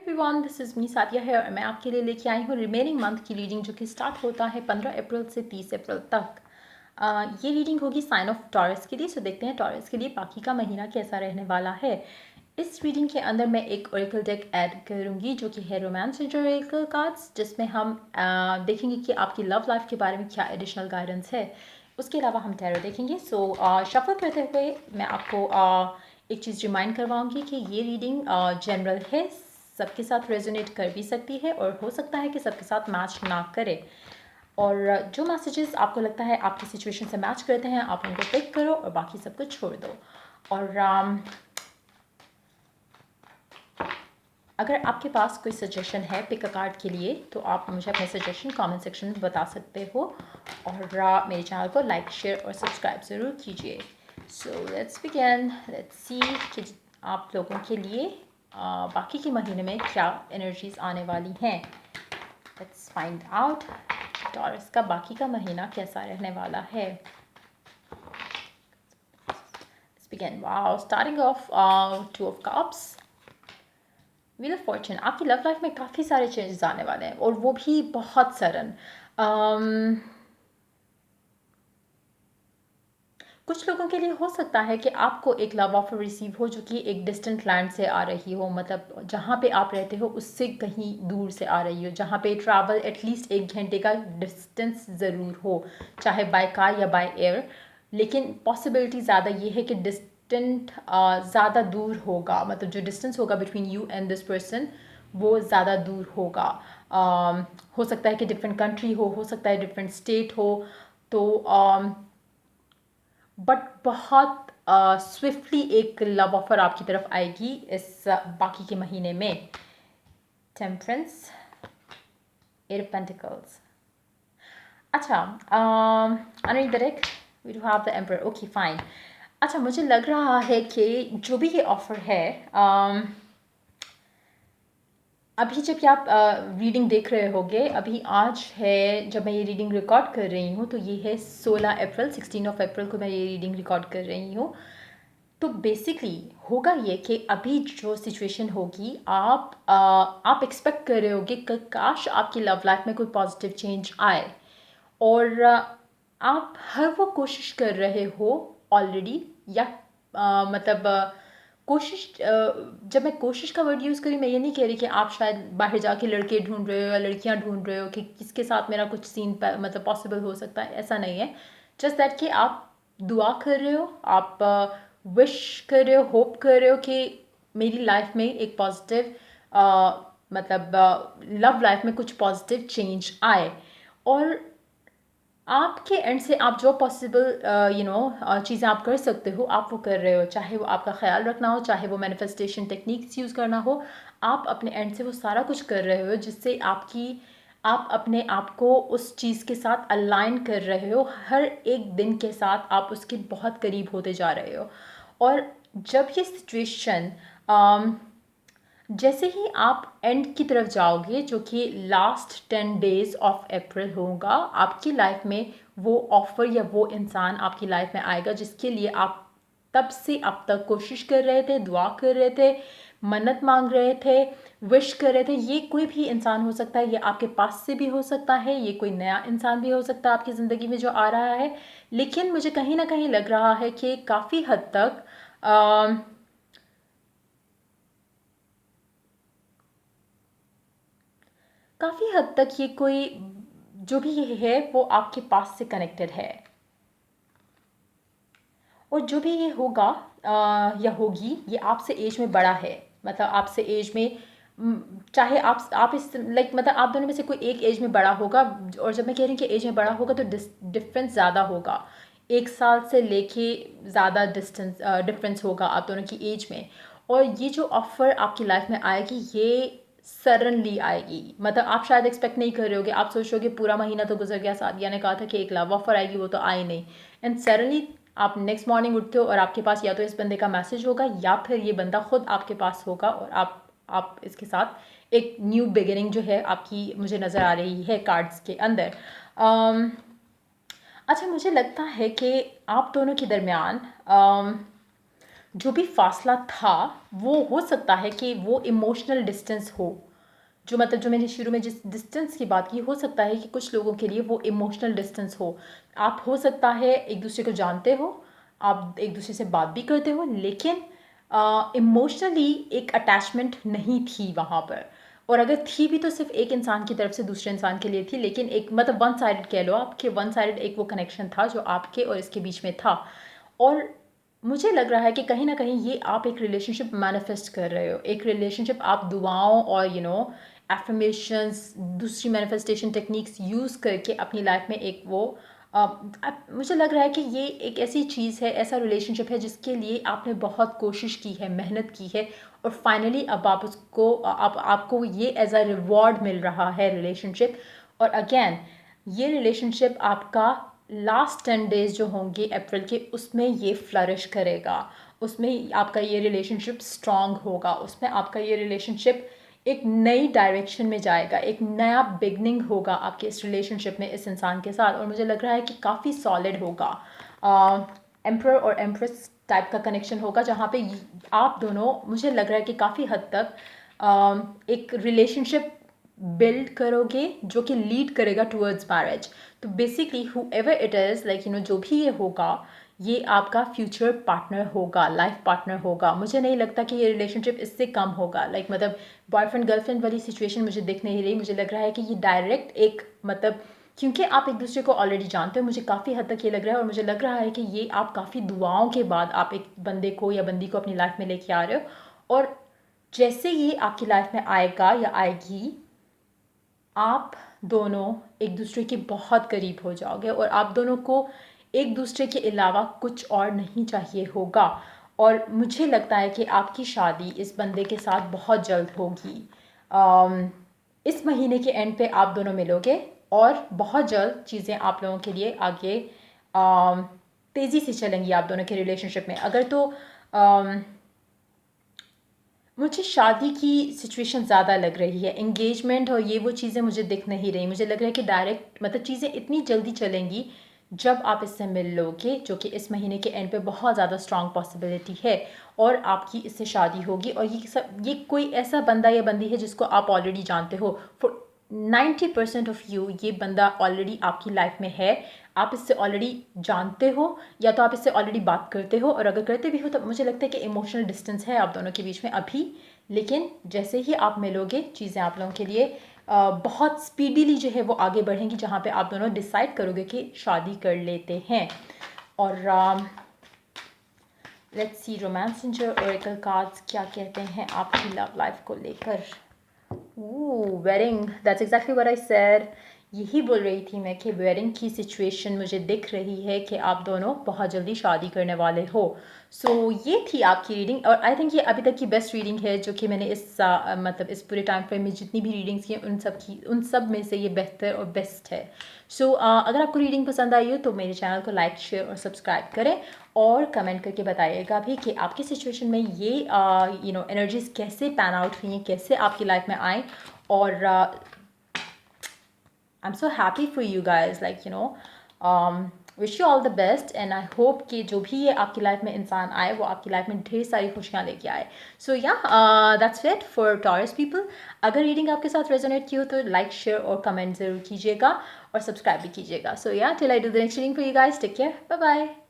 Everyone, this is me Sadia है और मैं आपके लिए लेके आई हूँ रिमेनिंग मंथ की रीडिंग जो कि स्टार्ट होता है 15 अप्रैल से 30 अप्रैल तक। ये रीडिंग होगी साइन ऑफ टॉरस के लिए। सो देखते हैं टॉरस के लिए बाकी का महीना कैसा रहने वाला है। इस रीडिंग के अंदर मैं एक ओरेकल डेक ऐड करूँगी जो कि है रोमांस ओरेकल कार्ड्स, जिसमें हम देखेंगे कि आपकी लव लाइफ के बारे में क्या एडिशनल गाइडेंस है। उसके अलावा हम टैरो देखेंगे। सो शफल करते हुए मैं आपको एक चीज़ रिमाइंड करवाऊंगी कि ये रीडिंग जनरल है, सबके साथ रेजोनेट कर भी सकती है और हो सकता है कि सबके साथ मैच ना करे। और जो मैसेजेस आपको लगता है आपकी सिचुएशन से मैच करते हैं आप उनको पिक करो और बाकी सबको छोड़ दो। और अगर आपके पास कोई सजेशन है पिक अ कार्ड के लिए तो आप मुझे अपने सजेशन कमेंट सेक्शन में बता सकते हो। और मेरे चैनल को लाइक शेयर और सब्सक्राइब ज़रूर कीजिए। So let's begin, let's see कि आप लोगों के लिए बाकी के महीने में क्या एनर्जीज आने वाली हैं। लेट्स फाइंड आउट टॉरस का बाकी का महीना कैसा रहने वाला है। Let's begin. Wow, starting of two of cups, wheel of Fortune. आपकी लव लाइफ में काफ़ी सारे चेंजेस आने वाले हैं और वो भी बहुत सडन। कुछ लोगों के लिए हो सकता है कि आपको एक लव ऑफर रिसीव हो जो कि एक डिस्टेंट लैंड से आ रही हो, मतलब जहाँ पे आप रहते हो उससे कहीं दूर से आ रही हो, जहाँ पे ट्रैवल एटलीस्ट 1 घंटे का डिस्टेंस ज़रूर हो, चाहे बाय कार या बाय एयर। लेकिन पॉसिबिलिटी ज़्यादा ये है कि डिस्टेंट ज़्यादा दूर होगा, मतलब जो डिस्टेंस होगा between you and this person वो ज़्यादा दूर होगा। हो सकता है कि डिफरेंट कंट्री हो सकता है डिफरेंट स्टेट हो। तो बट बहुत स्विफ्टली एक लव ऑफर आपकी तरफ आएगी इस बाकी के महीने में। Temperance, eight of pentacles. अच्छा, under the deck we do have the emperor. Okay fine. अच्छा, मुझे लग रहा है कि जो भी ये ऑफर है, अभी जब कि आप रीडिंग देख रहे होगे, अभी आज है जब मैं ये रीडिंग रिकॉर्ड कर रही हूँ तो ये है 16 अप्रैल, 16 अप्रैल को मैं ये रीडिंग रिकॉर्ड कर रही हूँ। तो बेसिकली होगा ये कि अभी जो सिचुएशन होगी आप एक्सपेक्ट कर रहे होगे कि काश आपकी लव लाइफ में कोई पॉजिटिव चेंज आए। और आप हर वो कोशिश कर रहे हो ऑलरेडी, या मतलब कोशिश, जब मैं कोशिश का वर्ड यूज़ करी मैं ये नहीं कह रही कि आप शायद बाहर जाके लड़के ढूंढ रहे हो या लड़कियां ढूंढ रहे हो कि किसके साथ मेरा कुछ सीन मतलब पॉसिबल हो सकता है, ऐसा नहीं है। जस्ट दैट कि आप दुआ कर रहे हो, आप विश कर रहे हो, होप कर रहे हो कि मेरी लाइफ में एक पॉजिटिव मतलब लव लाइफ में कुछ पॉजिटिव चेंज आए। और आपके एंड से आप जो पॉसिबल चीज़ें आप कर सकते हो आप वो कर रहे हो, चाहे वो आपका ख्याल रखना हो, चाहे वो मैनिफेस्टेशन टेक्निक्स यूज़ करना हो। आप अपने एंड से वो सारा कुछ कर रहे हो जिससे आप अपने आप को उस चीज़ के साथ अलाइन कर रहे हो। हर एक दिन के साथ आप उसके बहुत करीब होते जा रहे हो। और जब ये सिचुएशन जैसे ही आप एंड की तरफ जाओगे जो कि लास्ट 10 डेज ऑफ अप्रैल होगा, आपकी लाइफ में वो ऑफर या वो इंसान आपकी लाइफ में आएगा जिसके लिए आप तब से अब तक कोशिश कर रहे थे, दुआ कर रहे थे, मन्नत मांग रहे थे, विश कर रहे थे। ये कोई भी इंसान हो सकता है, ये आपके पास से भी हो सकता है, ये कोई नया इंसान भी हो सकता है आपकी ज़िंदगी में जो आ रहा है। लेकिन मुझे कहीं ना कहीं लग रहा है कि काफ़ी हद तक ये कोई जो भी ये है वो आपके पास से कनेक्टेड है। और जो भी ये होगा या होगी ये आपसे एज में बड़ा है, मतलब आपसे एज में चाहे आप इस लाइक मतलब आप दोनों में से कोई एक एज में बड़ा होगा। और जब मैं कह रही हूँ कि एज में बड़ा होगा तो डिफरेंस ज़्यादा होगा, 1 साल से लेके ज़्यादा डिफरेंस होगा आप दोनों की एज में। और ये जो ऑफ़र आपकी लाइफ में आएगी ये सडनली आएगी, मतलब आप शायद एक्सपेक्ट नहीं कर रहे होगे, आप सोच रहे हो कि पूरा महीना तो गुजर गया, सादिया ने कहा था कि एक लव ऑफर आएगी, वो तो आई नहीं। एंड सडनली आप नेक्स्ट मॉर्निंग उठते हो और आपके पास या तो इस बंदे का मैसेज होगा या फिर ये बंदा खुद आपके पास होगा और आप इसके साथ एक न्यू बिगिनिंग जो है आपकी मुझे नज़र आ रही है कार्ड्स के अंदर। अच्छा, मुझे लगता है कि आप दोनों के दरमियान जो भी फासला था वो हो सकता है कि वो इमोशनल डिस्टेंस हो, जो मतलब जो मैंने शुरू में जिस डिस्टेंस की बात की, हो सकता है कि कुछ लोगों के लिए वो इमोशनल डिस्टेंस हो। आप हो सकता है एक दूसरे को जानते हो, आप एक दूसरे से बात भी करते हो, लेकिन इमोशनली एक अटैचमेंट नहीं थी वहाँ पर, और अगर थी भी तो सिर्फ एक इंसान की तरफ से दूसरे इंसान के लिए थी, लेकिन एक मतलब वन साइडेड कह लो आप, कि वन साइडेड एक वो कनेक्शन था जो आपके और इसके बीच में था। और मुझे लग रहा है कि कहीं ना कहीं ये आप एक रिलेशनशिप मैनिफेस्ट कर रहे हो, एक रिलेशनशिप आप दुआओं और एफर्मेशंस, दूसरी मैनिफेस्टेशन टेक्निक्स यूज़ करके अपनी लाइफ में एक वो मुझे लग रहा है कि ये एक ऐसी चीज़ है, ऐसा रिलेशनशिप है जिसके लिए आपने बहुत कोशिश की है, मेहनत की है, और फाइनली अब आप उसको आपको ये एज अ रिवॉर्ड मिल रहा है रिलेशनशिप। और अगेन ये रिलेशनशिप आपका लास्ट 10 डेज जो होंगे अप्रैल के, उसमें ये फ्लरिश करेगा, उसमें आपका ये रिलेशनशिप स्ट्रांग होगा, उसमें आपका ये रिलेशनशिप एक नई डायरेक्शन में जाएगा, एक नया बिगनिंग होगा आपके इस रिलेशनशिप में इस इंसान के साथ। और मुझे लग रहा है कि काफ़ी सॉलिड होगा, एम्प्रर और एम्प्रेस टाइप का कनेक्शन होगा, जहाँ पे आप दोनों, मुझे लग रहा है कि काफ़ी हद तक एक रिलेशनशिप बिल्ड करोगे जो कि लीड करेगा टूवर्ड्स मैरिज। तो basically whoever it is, like जो भी ये होगा, ये आपका फ्यूचर पार्टनर होगा, लाइफ पार्टनर होगा। मुझे नहीं लगता कि ये रिलेशनशिप इससे कम होगा, लाइक मतलब बॉयफ्रेंड गर्लफ्रेंड वाली सिचुएशन मुझे दिख नहीं रही। मुझे लग रहा है कि ये डायरेक्ट एक मतलब, क्योंकि आप एक दूसरे को ऑलरेडी जानते हो, मुझे काफ़ी हद तक ये लग रहा है, और मुझे लग रहा है कि ये आप काफ़ी दुआओं के बाद आप एक बंदे को या बंदी को अपनी लाइफ में लेके आ रहे हो। और जैसे ये आपकी लाइफ में आएगा या आएगी, आप दोनों एक दूसरे के बहुत करीब हो जाओगे, और आप दोनों को एक दूसरे के अलावा कुछ और नहीं चाहिए होगा। और मुझे लगता है कि आपकी शादी इस बंदे के साथ बहुत जल्द होगी। इस महीने के एंड पे आप दोनों मिलोगे, और बहुत जल्द चीज़ें आप लोगों के लिए आगे तेज़ी से चलेंगी आप दोनों के रिलेशनशिप में। अगर तो मुझे शादी की सिचुएशन ज़्यादा लग रही है, एंगेजमेंट और ये वो चीज़ें मुझे दिख नहीं रही। मुझे लग रहा है कि डायरेक्ट मतलब चीज़ें इतनी जल्दी चलेंगी जब आप इससे मिल लोगे, जो कि इस महीने के एंड पे बहुत ज़्यादा स्ट्रॉन्ग पॉसिबिलिटी है, और आपकी इससे शादी होगी। और ये कोई ऐसा बंदा या बंदी है जिसको आप ऑलरेडी जानते हो। फॉर 90% ऑफ यू ये बंदा ऑलरेडी आपकी लाइफ में है, आप इससे ऑलरेडी जानते हो, या तो आप इससे ऑलरेडी बात करते हो, और अगर करते भी हो तो मुझे लगता है कि इमोशनल डिस्टेंस है आप दोनों के बीच में अभी। लेकिन जैसे ही आप मिलोगे, चीज़ें आप लोगों के लिए बहुत स्पीडीली जो है वो आगे बढ़ेंगी, जहाँ पे आप दोनों डिसाइड करोगे कि शादी कर लेते हैं। और let's see romance angel Oracle cards क्या कहते हैं आपकी लव लाइफ को लेकर। Wedding, that's exactly what I said. यही बोल रही थी मैं कि वेडिंग की सिचुएशन मुझे दिख रही है कि आप दोनों बहुत जल्दी शादी करने वाले हो। सो ये थी आपकी रीडिंग, और आई थिंक ये अभी तक की बेस्ट रीडिंग है जो कि मैंने इस मतलब इस पूरे टाइम फ्रेम में जितनी भी रीडिंग्स की उन सब में से ये बेहतर और बेस्ट है। सो अगर आपको रीडिंग पसंद आई हो तो मेरे चैनल को लाइक, शेयर और सब्सक्राइब करें, और कमेंट करके बताइएगा भी कि आपकी सिचुएशन में ये एनर्जीज कैसे पैन आउट हुई हैं, कैसे आपकी लाइफ में आए। और I am so happy for you guys, like wish you all the best, and I hope कि जो भी ये आपकी लाइफ में इंसान आए वो आपकी लाइफ में ढेर सारी खुशियाँ लेके आए। सो या that's it for taurus people. अगर रीडिंग आपके साथ रेजोनेट की हो तो लाइक, शेयर और कमेंट ज़रूर कीजिएगा, और सब्सक्राइब भी कीजिएगा। So yeah till I do the next reading for you guys, take care, bye bye.